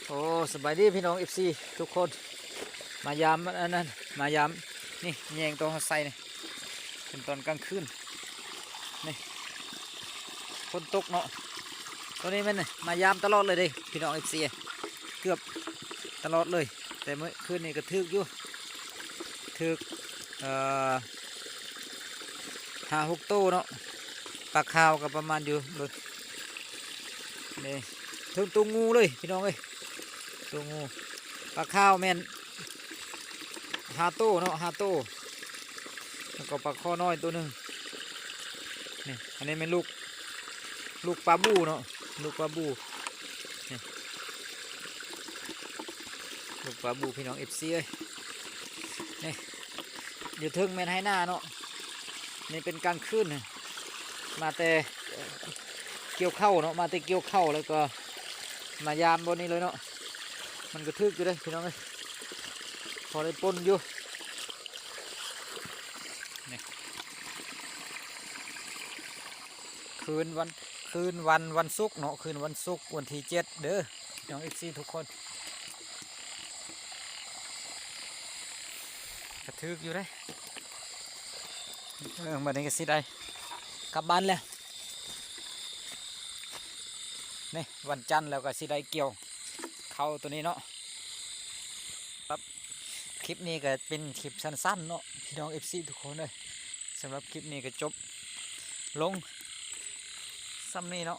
โอ้สบายดีพี่น้องเอฟซีทุกคนมายามอันนั้นมายามนี่แยงตัวใส่นี่เป็นตอนกลางคืนนี่ฝนตกเนาะตัวนี้มันนี่มายามตลอดเลยเด้พี่น้องเอฟซีเกือบตลอดเลยแต่เมื่อคืนนี้ก็ทึกอยู่ทึกเอ่อ5-6โตเนาะปลาขาวก็ประมาณอยู่เลยนี่ถึงตัวงูเลยพี่น้องเอ้ยตัวงูปลาขาวแม่น5 โตเนาะ5 โตแล้วก็ปลาข้อน้อยตัวหนึ่งนี่อันนี้เป็นลูกปลาบูเนาะลูกปลาบูนี่ลูกปลาบูพี่น้องเอฟซีเอ้ยนี่อยู่ทึงแม่นให้หน้าเนาะนี่เป็นกลางคืนมาแต่เกี่ยวเข้าเนาะมาแต่เกี่ยวเข้าแล้วก็มายามบนนี้เลยเนาะมันก็ทึกอยู่เลยพี่น้องเอ้ยพอได้ปนอยู่นี่คืนวันศุกร์เนาะคืนวันศุกร์วันที่7เด้อพี่น้องเอฟซีทุกคนกระทึกอยู่เลยมาในกระสิได้กลับบ้านแล้วนี่วันจันทร์แล้วก็สิได้เกี่ยวเข้าตัวนี้เนาะครับคลิปนี้ก็เป็นคลิปสั้นๆเนาะพี่น้องเอฟซีทุกคนเลยสำหรับคลิปนี้ก็จบลงซ้ำนี้เนาะ